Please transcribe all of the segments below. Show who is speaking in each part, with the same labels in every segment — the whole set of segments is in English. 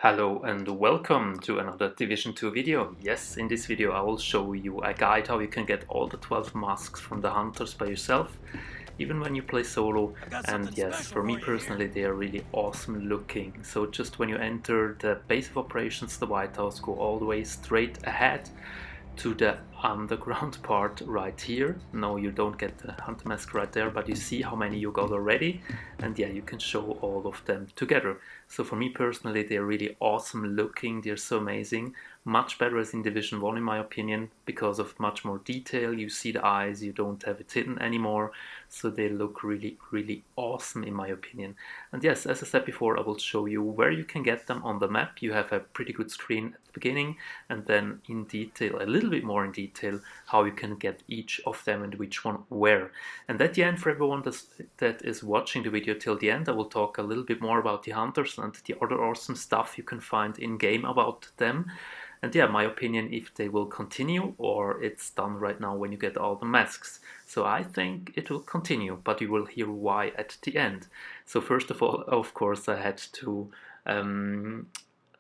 Speaker 1: Hello and welcome to another Division 2 video. Yes, in this video I will show you a guide how you can get all the 12 masks from the hunters by yourself, even when you play solo. And yes, for me personally they are really awesome looking. So just when you enter the base of operations, the White House, go all the way straight ahead to the underground part right here. No, you don't get the hunter mask right there, but you see how many you got already, and yeah, you can show all of them together. So for me personally, they're really awesome looking, they're so amazing, much better as in Division 1 in my opinion, because of much more detail. You see the eyes, you don't have it hidden anymore, so they look really awesome in my opinion. And yes, as I said before, I will show you where you can get them on the map. You have a pretty good screen at the beginning, and then in detail, a little bit more in detail, how you can get each of them and which one where. And at the end, for everyone that is watching the video till the end, I will talk a little bit more about the hunters and the other awesome stuff you can find in game about them. And yeah, my opinion if they will continue or it's done right now when you get all the masks. So I think it will continue, but you will hear why at the end. So first of all, of course, I had to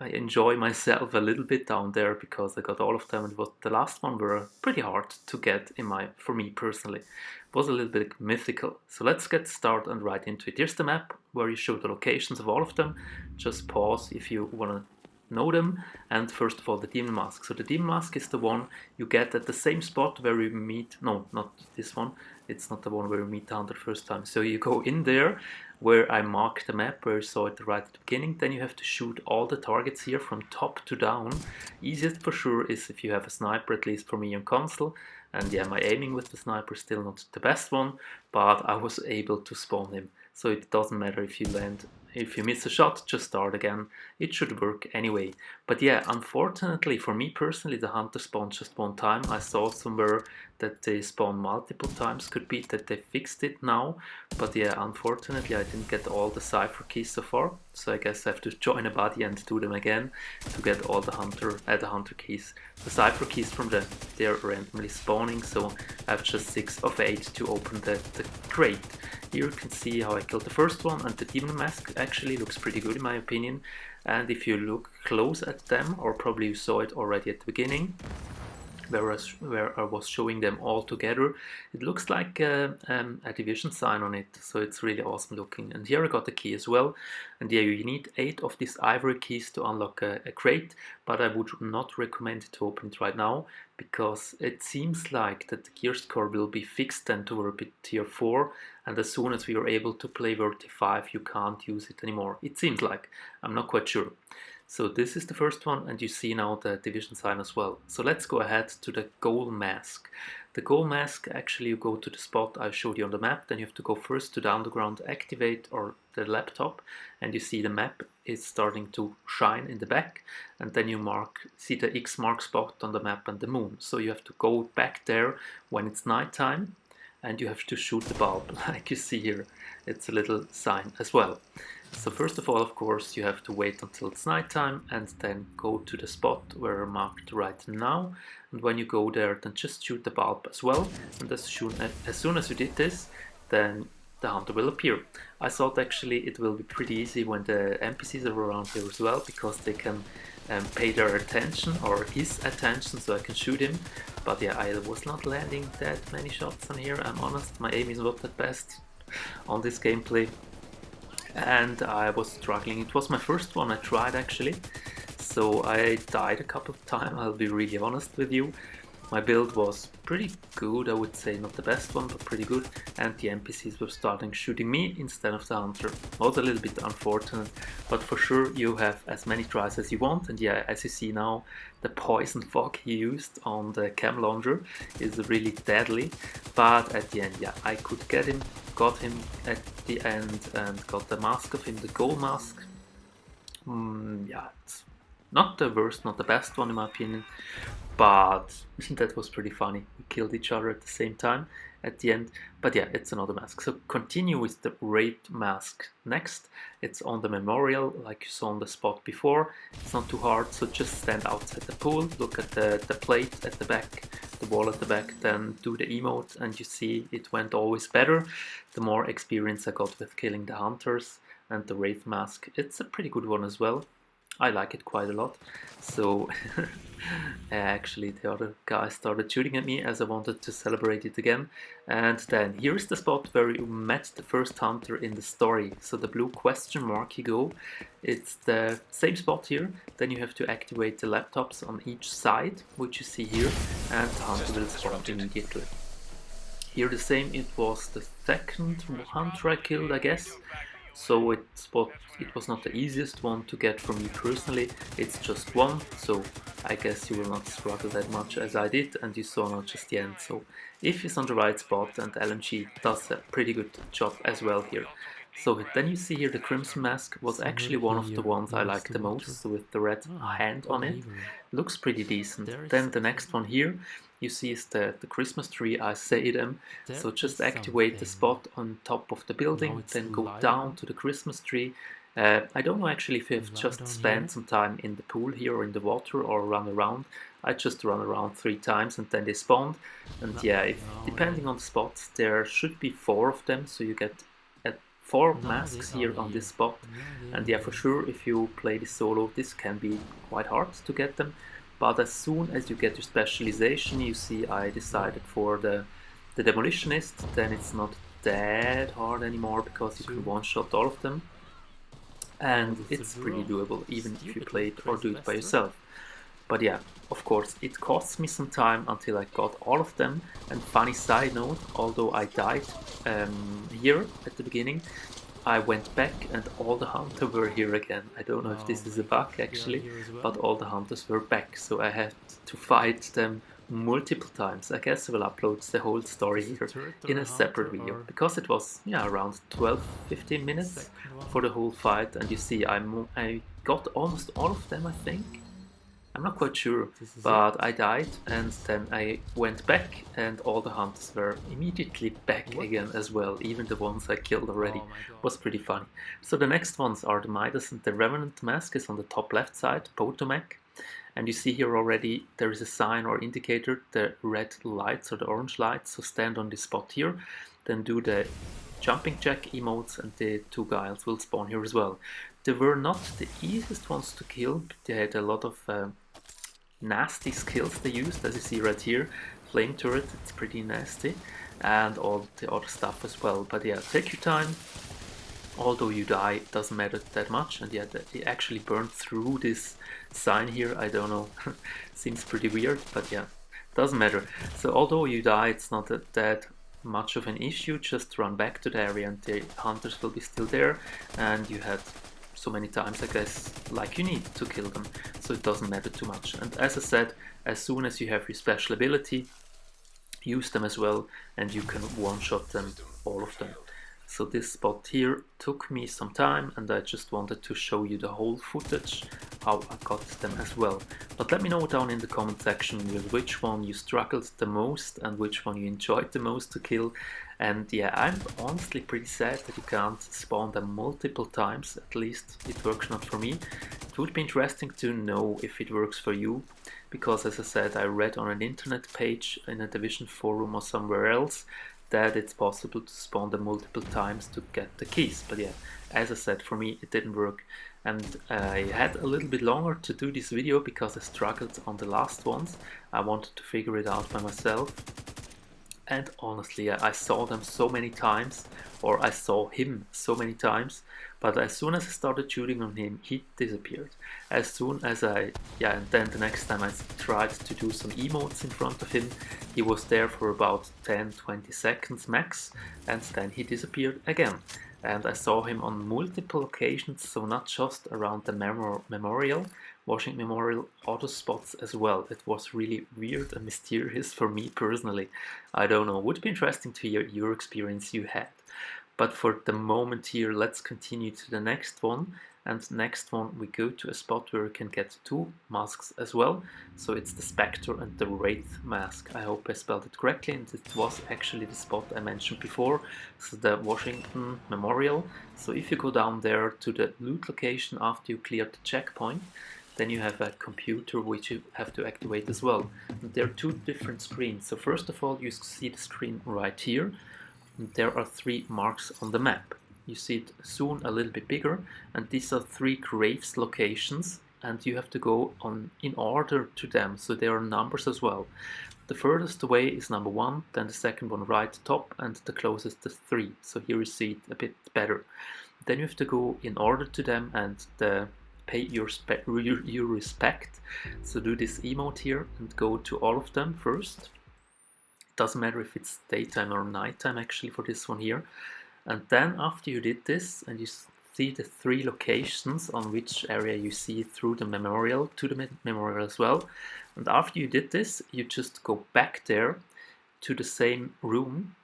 Speaker 1: I enjoy myself a little bit down there because I got all of them, and the last one were pretty hard to get for me personally. It was a little bit mythical. So let's get started and right into it. Here's the map where you show the locations of all of them. Just pause if you want to know them. And first of all, the demon mask. So the demon mask is the one you get at the same spot where we meet, no, not this one, it's not the one where we meet the hunter first time. So you go in there where I marked the map, where you saw it right at the beginning. Then you have to shoot all the targets here from top to down. Easiest for sure is if you have a sniper, at least for me on console. And yeah, my aiming with the sniper is still not the best one, but I was able to spawn him. So it doesn't matter if you land. If you miss a shot, just start again. It should work anyway. But yeah, unfortunately for me personally, the hunter spawned just one time. I saw somewhere that they spawn multiple times. Could be that they fixed it now. But yeah, unfortunately I didn't get all the cipher keys so far. So I guess I have to join a buddy and do them again to get all the hunter keys. The cipher keys from they're randomly spawning, so I have just 6 of 8 to open the crate. Here you can see how I killed the first one, and the demon mask actually looks pretty good in my opinion. And if you look close at them, or probably you saw it already at the beginning, where I was showing them all together, it looks like a division sign on it, so it's really awesome looking. And here I got the key as well, and yeah, you need 8 of these ivory keys to unlock a crate, but I would not recommend to open it right now, because it seems like that the gear score will be fixed then to a bit tier 4, and as soon as we are able to play Verti 5 you can't use it anymore. It seems like, I'm not quite sure. So this is the first one, and you see now the division sign as well. So let's go ahead to the goal mask. The goal mask, actually you go to the spot I showed you on the map, then you have to go first to the underground, activate or the laptop, and you see the map is starting to shine in the back, and then you see the X mark spot on the map and the moon. So you have to go back there when it's nighttime, and you have to shoot the bulb, like you see here. It's a little sign as well. So first of all, of course, you have to wait until it's nighttime and then go to the spot where I marked right now. And when you go there, then just shoot the bulb as well. And as soon as you did this, then the hunter will appear. I thought actually it will be pretty easy when the NPCs are around here as well, because they can pay their attention, or his attention, so I can shoot him. But yeah, I was not landing that many shots on here, I'm honest. My aim is not at best on this gameplay, and I was struggling. It was my first one I tried actually, so I died a couple of times, I'll be really honest with you. My build was pretty good, I would say, not the best one, but pretty good, and the NPCs were starting shooting me instead of the hunter. Was a little bit unfortunate, but for sure you have as many tries as you want. And yeah, as you see now, the poison fog he used on the cam launcher is really deadly, but at the end, yeah, I could got him at the end and got the mask of him, the gold mask. Yeah, it's not the worst, not the best one in my opinion, but that was pretty funny. We killed each other at the same time at the end. But yeah, it's another mask. So continue with the Wraith mask next. It's on the memorial, like you saw on the spot before. It's not too hard, so just stand outside the pool, look at the plate at the back, the wall at the back, then do the emote, and you see it went always better the more experience I got with killing the hunters. And the Wraith mask, it's a pretty good one as well. I like it quite a lot. So actually the other guy started shooting at me as I wanted to celebrate it again. And then here's the spot where you met the first hunter in the story. So the blue question mark you go, it's the same spot here. Then you have to activate the laptops on each side, which you see here, and the hunter will spawn immediately. Here the same, it was the second hunter I killed, I guess. So it was not the easiest one to get for me personally, it's just one, so I guess you will not struggle that much as I did, and you saw not just the end. So if it's on the right spot, and LMG does a pretty good job as well here. So then you see here the Crimson Mask was actually one of the ones I liked the most, with the red hand on it. Looks pretty decent. Then the next one here, you see is the Christmas tree, I say them. So just activate the spot on top of the building, then go down to the Christmas tree. I don't know actually if you've just spent some time in the pool here or in the water or run around. I just run around 3 times and then they spawned. And yeah, depending on the spots, there should be 4 of them, so you get 4 masks here on this spot. And yeah, for sure, if you play this solo, this can be quite hard to get them. But as soon as you get your specialization, you see I decided for the demolitionist, then it's not that hard anymore because you can one-shot all of them. And it's pretty doable, even if you play it or do it by yourself. But yeah, of course, it costs me some time until I got all of them. And funny side note, although I died here at the beginning, I went back and all the hunters were here again. I don't know if this is a bug actually, but all the hunters were back, so I had to fight them multiple times. I guess I will upload the whole story here in a separate video, because it was around 12-15 minutes for the whole fight, and you see I got almost all of them, I think. I'm not quite sure, but I died and then I went back and all the hunters were immediately back again as well, even the ones I killed already. Was pretty funny. So the next ones are the Midas and the Revenant mask is on the top left side, Potomac. And you see here already there is a sign or indicator, the red lights or the orange lights, so stand on this spot here, then do the jumping jack emotes and the 2 guys will spawn here as well. They were not the easiest ones to kill, they had a lot of nasty skills they used, as you see right here. Flame turret, it's pretty nasty, and all the other stuff as well. But yeah, take your time. Although you die, it doesn't matter that much. And yeah, they actually burned through this sign here. I don't know, seems pretty weird, but yeah, doesn't matter. So although you die, it's not that much of an issue. Just run back to the area and the hunters will be still there, and you had so many times, I guess, like you need to kill them, so it doesn't matter too much. And as I said, as soon as you have your special ability, use them as well, and you can one-shot them, all of them. So this spot here took me some time, and I just wanted to show you the whole footage, how I got them as well. But let me know down in the comment section with which one you struggled the most and which one you enjoyed the most to kill. And yeah, I'm honestly pretty sad that you can't spawn them multiple times, at least it works not for me. It would be interesting to know if it works for you, because as I said, I read on an internet page in a Division forum or somewhere else that it's possible to spawn them multiple times to get the keys. But yeah, as I said, for me it didn't work, and I had a little bit longer to do this video because I struggled on the last ones. I wanted to figure it out by myself, and honestly I saw them so many times, or I saw him so many times, but as soon as I started shooting on him, he disappeared. As soon as and then the next time I tried to do some emotes in front of him, he was there for about 10-20 seconds max, and then he disappeared again. And I saw him on multiple occasions, so not just around the memorial, Washington Memorial, other spots as well. It was really weird and mysterious for me personally. I don't know, would be interesting to hear your experience you had. But for the moment here, let's continue to the next one. And next one we go to a spot where you can get 2 masks as well. So it's the Spectre and the Wraith mask. I hope I spelled it correctly, and it was actually the spot I mentioned before. So the Washington Memorial. So if you go down there to the loot location after you cleared the checkpoint, then you have a computer which you have to activate as well. And there are 2 different screens. So first of all, you see the screen right here. There are 3 marks on the map. you see it soon a little bit bigger, and these are 3 graves locations, and you have to go on in order to them, so there are numbers as well. The furthest away is number 1, then the second one right top, and the closest is 3. So here you see it a bit better. Then you have to go in order to them and pay your respect. So do this emote here and go to all of them first. Doesn't matter if it's daytime or nighttime actually for this one here. And then after you did this and you see the 3 locations on which area you see through the memorial to the memorial as well. And after you did this, you just go back there to the same room.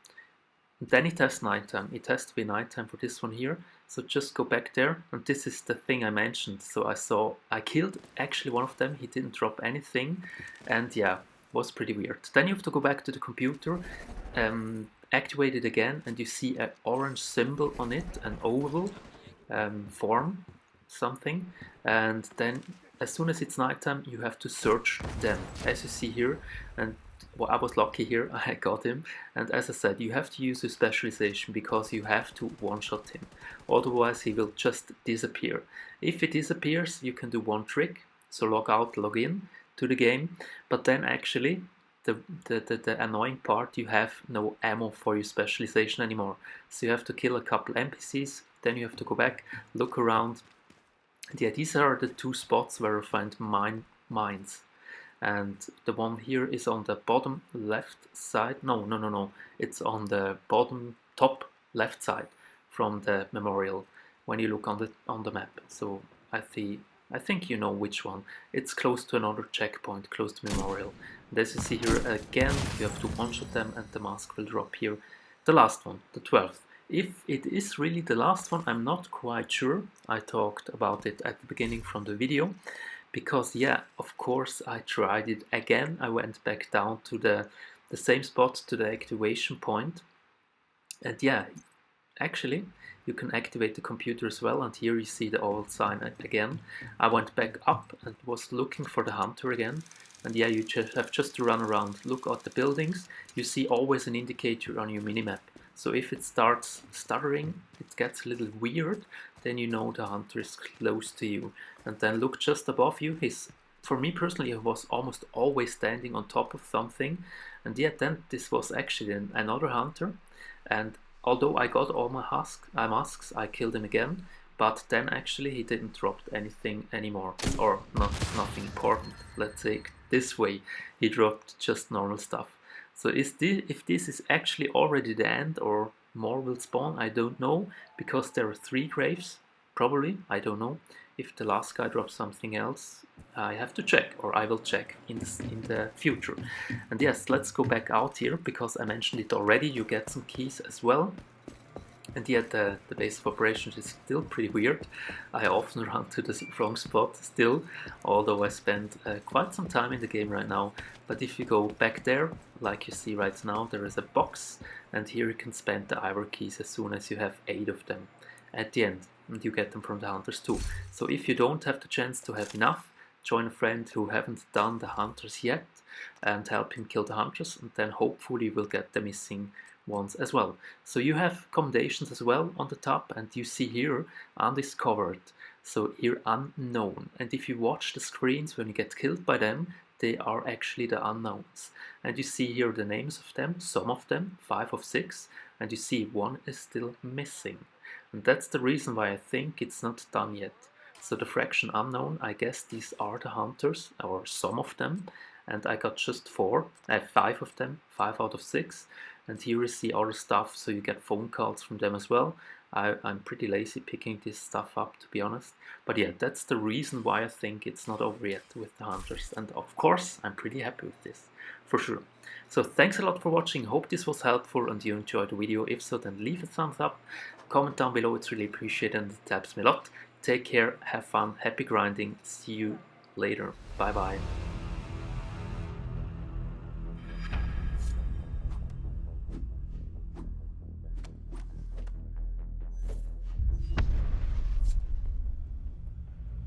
Speaker 1: Then it has nighttime. It has to be nighttime for this one here. So just go back there, and this is the thing I mentioned. So I killed actually one of them. He didn't drop anything, and yeah, was pretty weird. Then you have to go back to the computer, activate it again, and you see an orange symbol on it, an oval form, something, and then as soon as it's nighttime, you have to search them, as you see here. And well, I was lucky here, I got him, and as I said, you have to use your specialization because you have to one-shot him, otherwise he will just disappear. If he disappears, you can do one trick, so log out, log in to the game, but then actually the annoying part, you have no ammo for your specialization anymore, so you have to kill a couple NPCs, then you have to go back, look around. Yeah, these are the 2 spots where I find mines. And the one here is on the bottom left side. No, it's on the bottom top left side from the memorial when you look on the map. So I think you know which one. It's close to another checkpoint, close to memorial. And as you see here again, you have to one-shot them and the mask will drop here. The last one, the 12th. If it is really the last one, I'm not quite sure. I talked about it at the beginning from the video. Because yeah, of course I tried it again. I went back down to the same spot, to the activation point. And yeah, actually you can activate the computer as well, and here you see the old sign again. I went back up and was looking for the hunter again. And yeah, you have just to run around, look at the buildings. You see always an indicator on your minimap. So if it starts stuttering, it gets a little weird, then you know the hunter is close to you. And then look just above you. For me personally, he was almost always standing on top of something. And yet then this was actually another hunter. And although I got all my masks, I killed him again. But then actually he didn't drop anything anymore, or nothing important. Let's say it this way. He dropped just normal stuff. So if this is actually already the end or more will spawn, I don't know, because there are 3 graves, probably, I don't know. If the last guy drops something else, I have to check, or I will check in the future. And yes, let's go back out here, because I mentioned it already, you get some keys as well. And yet the base of operations is still pretty weird. I often run to the wrong spot still, although I spend quite some time in the game right now. But if you go back there, like you see right now, there is a box, and here you can spend the ivory keys as soon as you have 8 of them at the end, and you get them from the hunters too. So if you don't have the chance to have enough, join a friend who haven't done the hunters yet and help him kill the hunters, and then hopefully you will get the missing ones as well. So you have commendations as well on the top, and you see here undiscovered, so here unknown. And if you watch the screens when you get killed by them, they are actually the unknowns. And you see here the names of them, some of them, 5 of 6, and you see one is still missing. And that's the reason why I think it's not done yet. So the fraction unknown, I guess these are the hunters, or some of them, and I got just 4, I have 5 of them, 5 out of 6. And here you see other stuff, so you get phone calls from them as well. I'm pretty lazy picking this stuff up, to be honest. But yeah, that's the reason why I think it's not over yet with the hunters. And of course, I'm pretty happy with this, for sure. So thanks a lot for watching. Hope this was helpful and you enjoyed the video. If so, then leave a thumbs up. Comment down below, it's really appreciated and it helps me a lot. Take care, have fun, happy grinding. See you later. Bye bye.